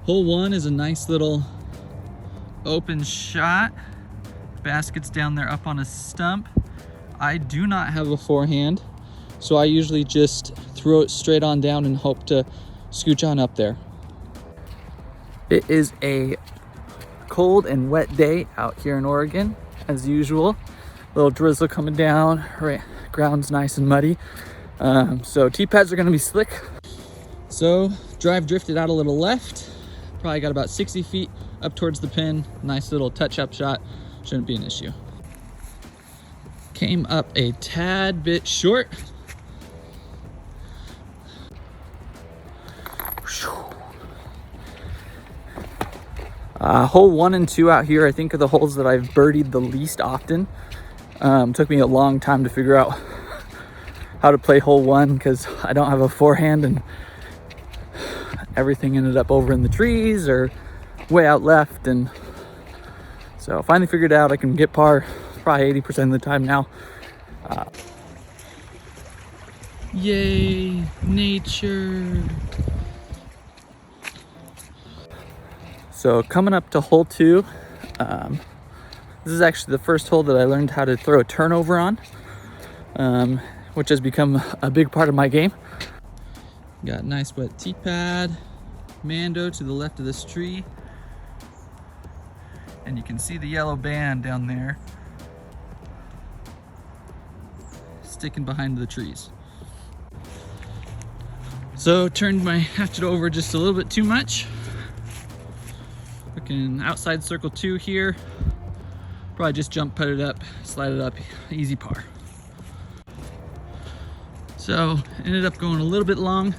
Hole 1 is a nice little open shot. Basket's down there up on a stump. I do not have a forehand, so I usually just throw it straight on down and hope to scooch on up there. It is a cold and wet day out here in Oregon, as usual. Little drizzle coming down, right, ground's nice and muddy. So tee-pads are gonna be slick. So drive drifted out a little left, probably got about 60 feet up towards the pin. Nice little touch-up shot, shouldn't be an issue. Came up a tad bit short. Hole 1 and 2 out here, I think, are the holes that I've birdied the least often. Took me a long time to figure out how to play hole 1 because I don't have a forehand and everything ended up over in the trees or way out left. And so I finally figured out I can get par probably 80% of the time now. Yay, nature. So coming up to hole 2, this is actually the first hole that I learned how to throw a turnover on, which has become a big part of my game. Got a nice wet tee pad, Mando to the left of this tree, and you can see the yellow band down there sticking behind the trees. So turned my hatchet over just a little bit too much. Looking outside circle 2 here. Probably just jump put it up, slide it up, easy par. So ended up going a little bit long.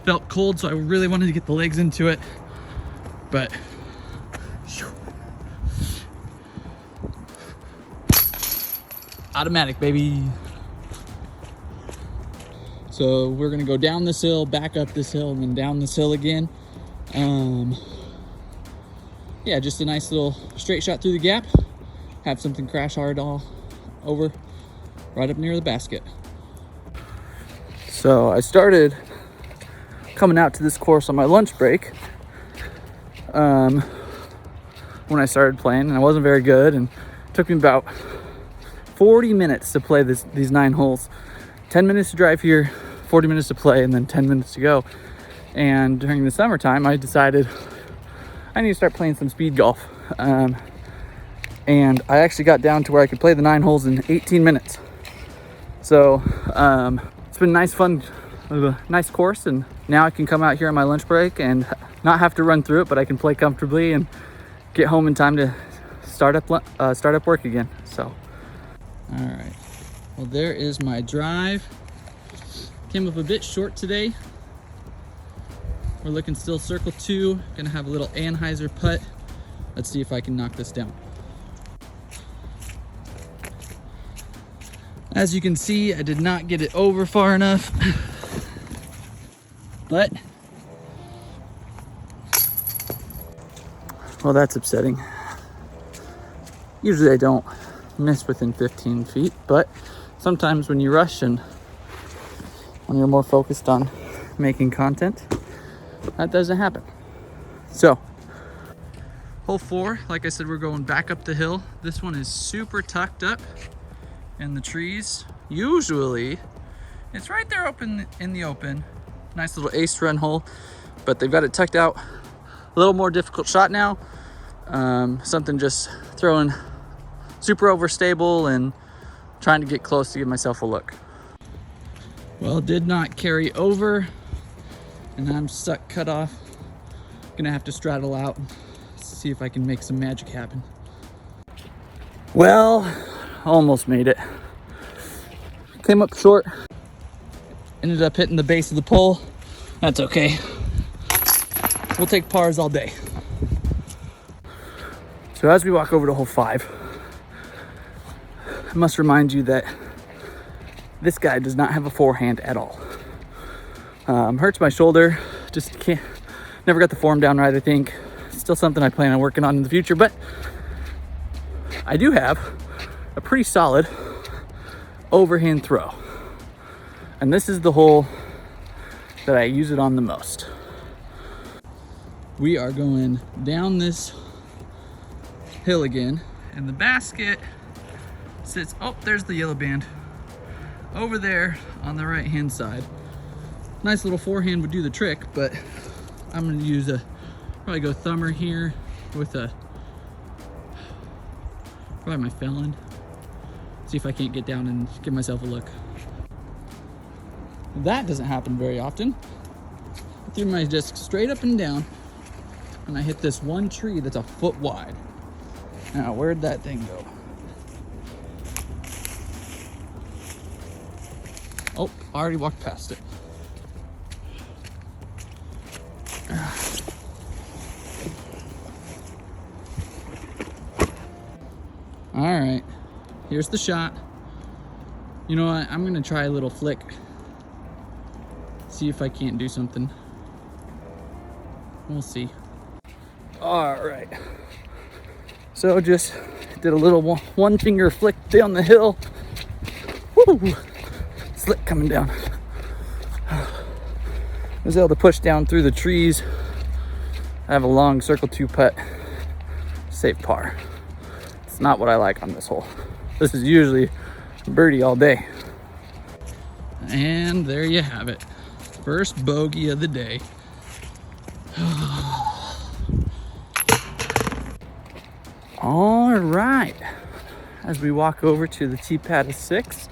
Felt cold, so I really wanted to get the legs into it, but automatic, baby. So we're gonna go down this hill, back up this hill, and then down this hill again. Yeah, just a nice little straight shot through the gap. Have something crash hard all over right up near the basket. So I started coming out to this course on my lunch break when I started playing, and I wasn't very good, and it took me about 40 minutes to play these 9 holes. 10 minutes to drive here, 40 minutes to play, and then 10 minutes to go. And during the summertime, I decided I need to start playing some speed golf. And I actually got down to where I could play the 9 holes in 18 minutes. So it's been nice, fun, nice course. And now I can come out here on my lunch break and not have to run through it, but I can play comfortably and get home in time to start up work again. So, all right. Well, there is my drive. Came up a bit short today. We're looking still circle 2. Gonna have a little Anheuser putt. Let's see if I can knock this down. As you can see, I did not get it over far enough, but, well, that's upsetting. Usually I don't miss within 15 feet, but sometimes when you rush and when you're more focused on making content, that doesn't happen. So, hole 4, like I said, we're going back up the hill. This one is super tucked up in the trees. Usually, it's right there open in the open. Nice little ace run hole, but they've got it tucked out. A little more difficult shot now. Something just throwing super overstable and trying to get close to give myself a look. Well, did not carry over, and I'm stuck cut off. Gonna have to straddle out, see if I can make some magic happen. Well, almost made it. Came up short, ended up hitting the base of the pole. That's okay. We'll take pars all day. So as we walk over to hole 5, I must remind you that this guy does not have a forehand at all. Hurts my shoulder, just never got the form down right, I think. Still something I plan on working on in the future, but I do have a pretty solid overhand throw. And this is the hole that I use it on the most. We are going down this hill again, and the basket sits, oh, there's the yellow band, over there on the right hand side. Nice little forehand would do the trick, but I'm gonna use probably go thumber here with probably my felon. See if I can't get down and give myself a look. That doesn't happen very often. I threw my disc straight up and down, and I hit this one tree that's a foot wide. Now, where'd that thing go? Oh, I already walked past it. All right, here's the shot. You know what? I'm gonna try a little flick. See if I can't do something. We'll see. All right. So just did a little one finger flick down the hill. Woo! Slick coming down. Was able to push down through the trees. I have a long circle 2 putt. Safe par. It's not what I like on this hole. This is usually birdie all day. And there you have it. First bogey of the day. All right. As we walk over to the tee pad of 6,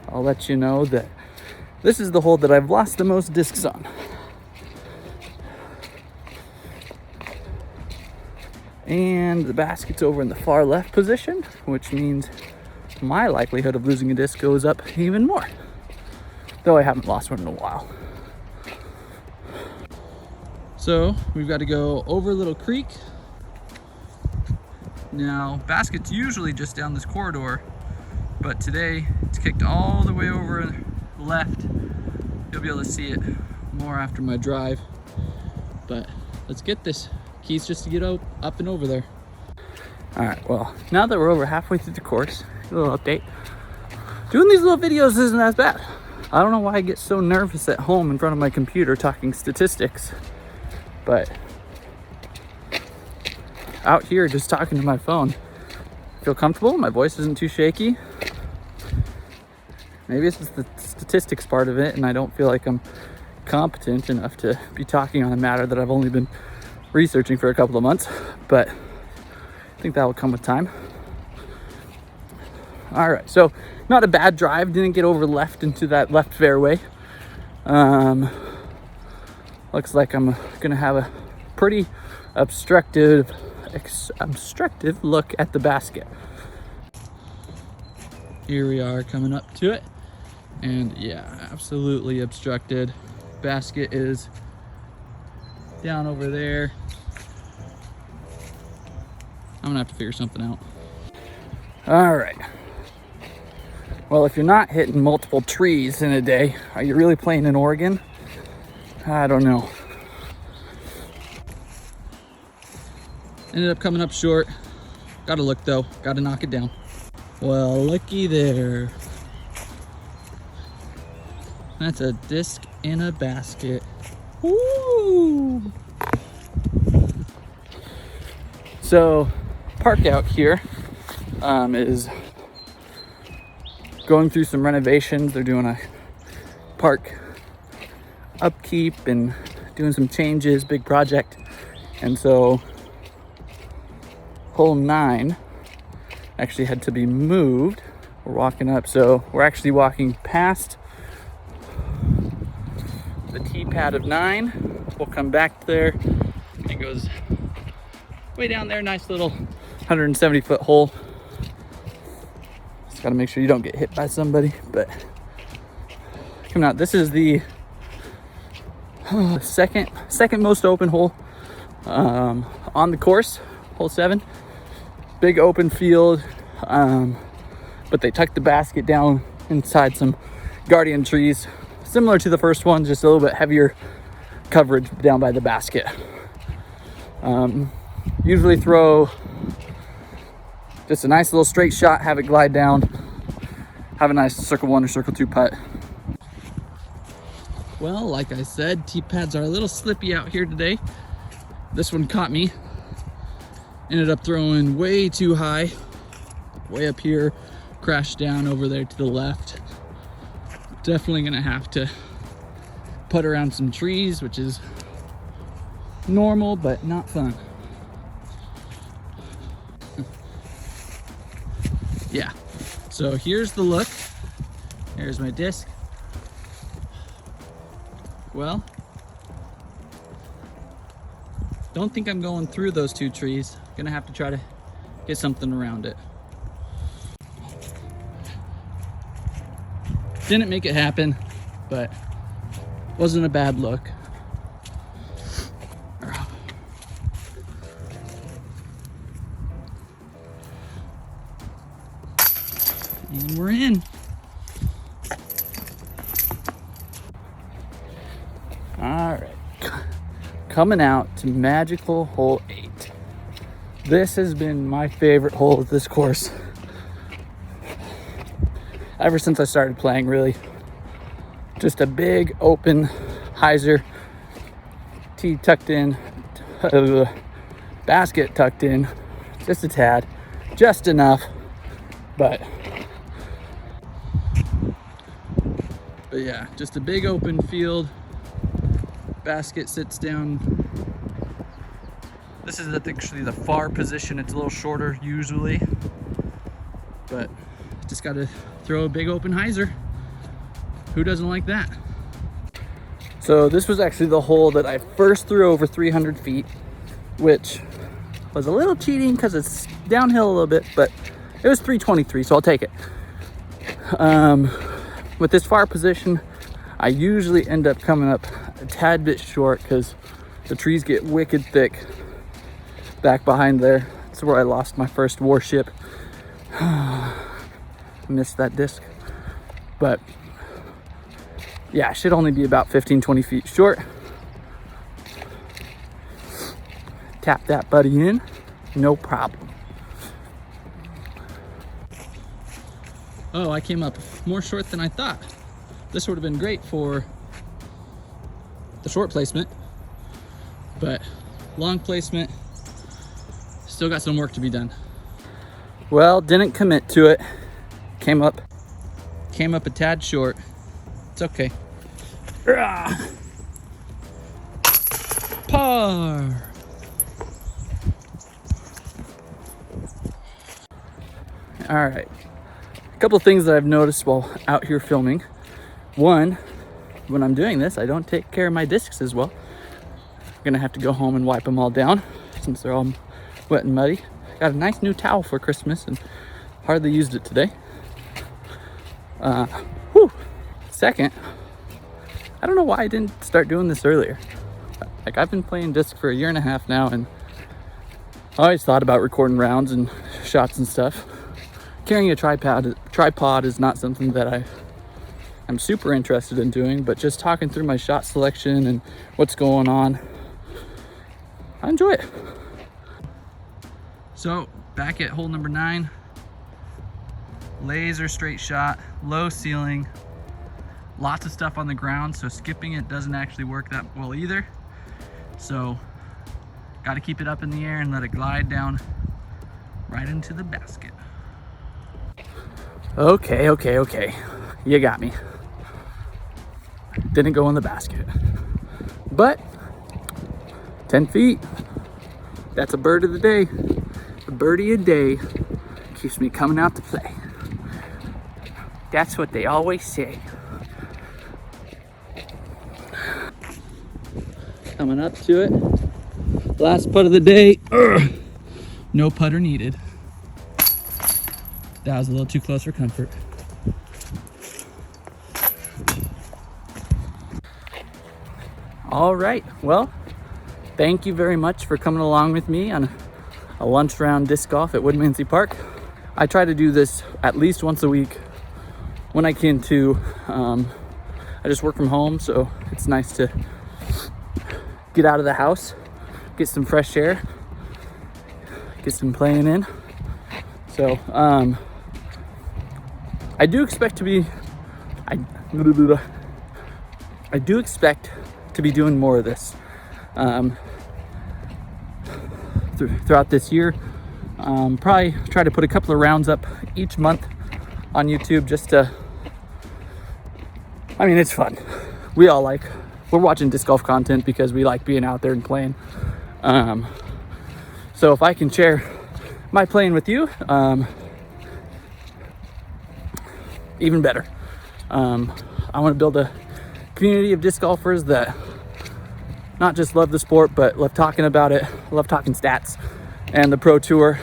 I'll let you know that this is the hole that I've lost the most discs on. And the basket's over in the far left position, which means my likelihood of losing a disc goes up even more. Though I haven't lost one in a while. So we've got to go over a little creek. Now, basket's usually just down this corridor, but today it's kicked all the way over left. You'll be able to see it more after my drive. But let's get this. Key's just to get up and over there. All right, well, now that we're over halfway through the course, a little update. Doing these little videos isn't as bad. I don't know why I get so nervous at home in front of my computer talking statistics, but out here just talking to my phone, I feel comfortable. My voice isn't too shaky. Maybe it's just the statistics part of it, and I don't feel like I'm competent enough to be talking on a matter that I've only been researching for a couple of months, but I think that will come with time. All right, so not a bad drive. Didn't get over left into that left fairway. Looks like I'm gonna have a pretty obstructive look at the basket. Here we are coming up to it, and yeah, absolutely obstructed. Basket is down over there. I'm gonna have to figure something out. All right. Well, if you're not hitting multiple trees in a day, are you really playing in Oregon? I don't know. Ended up coming up short. Gotta look though, gotta knock it down. Well, looky there. That's a disc in a basket. Woo! So, park out here is going through some renovations. They're doing a park upkeep and doing some changes, big project. And so hole 9 actually had to be moved. We're walking up, so we're actually walking past the tee pad of 9. We'll come back there. It goes way down there. Nice little 170-foot hole. Just gotta make sure you don't get hit by somebody. But coming out, this is the second most open hole on the course, hole 7. Big open field, but they tucked the basket down inside some guardian trees, similar to the first one, just a little bit heavier coverage down by the basket. Usually throw just a nice little straight shot, have it glide down, have a nice circle 1 or circle 2 putt. Well, like I said, tee pads are a little slippy out here today. This one caught me. Ended up throwing way too high, way up here, crashed down over there to the left. Definitely gonna have to putt around some trees, which is normal, but not fun. Yeah, so here's the look. Here's my disc. Well, don't think I'm going through those two trees. Gonna have to try to get something around it. Didn't make it happen, but wasn't a bad look. And we're in. All right, coming out to magical hole 8. This has been my favorite hole of this course ever since I started playing, really. Just a big open hyzer, tee tucked in, basket tucked in, just a tad, just enough, but yeah, just a big open field. Basket sits down. This is actually the far position. It's a little shorter usually, but just got to throw a big open hyzer. Who doesn't like that? So this was actually the hole that I first threw over 300 feet, which was a little cheating because it's downhill a little bit, but it was 323, so I'll take it. With this far position, I usually end up coming up a tad bit short because the trees get wicked thick back behind there. That's where I lost my first warship. Missed that disc, but yeah, should only be about 15-20 feet short. Tap that buddy in, no problem. Oh, I came up more short than I thought. This would have been great for the short placement, but long placement, still got some work to be done. Well, didn't commit to it. Came up a tad short. It's okay. Par. All right. A couple of things that I've noticed while out here filming. One, when I'm doing this, I don't take care of my discs as well. I'm gonna have to go home and wipe them all down since they're all wet and muddy. Got a nice new towel for Christmas and hardly used it today. Second, I don't know why I didn't start doing this earlier. Like, I've been playing disc for 1.5 years now, and I always thought about recording rounds and shots and stuff. Carrying a tripod is not something that I'm super interested in doing, but just talking through my shot selection and what's going on, I enjoy it. So back at hole number 9, laser straight shot, low ceiling, lots of stuff on the ground, so skipping it doesn't actually work that well either. So got to keep it up in the air and let it glide down right into the basket. Okay. You got me. Didn't go in the basket. But 10 feet. That's a bird of the day. A birdie a day keeps me coming out to play. That's what they always say. Coming up to it. Last putt of the day. No putter needed. That was a little too close for comfort. All right, well, thank you very much for coming along with me on a lunch round disc golf at Woodmansee Park. I try to do this at least once a week when I can too. I just work from home, so it's nice to get out of the house, get some fresh air, get some playing in. So I do expect to be I do expect to be doing more of this throughout this year. Probably try to put a couple of rounds up each month on YouTube just to, I mean, it's fun. We're watching disc golf content because we like being out there and playing. So if I can share my playing with you, even better. I want to build a community of disc golfers that not just love the sport, but love talking about it, love talking stats and the pro tour.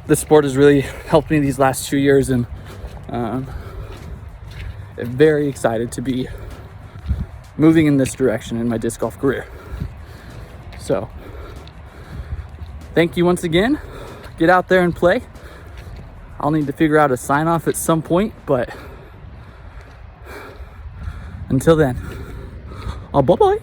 The sport has really helped me these last 2 years, and I'm very excited to be moving in this direction in my disc golf career. So thank you once again. Get out there and play. I'll need to figure out a sign off at some point, but until then, bye-bye.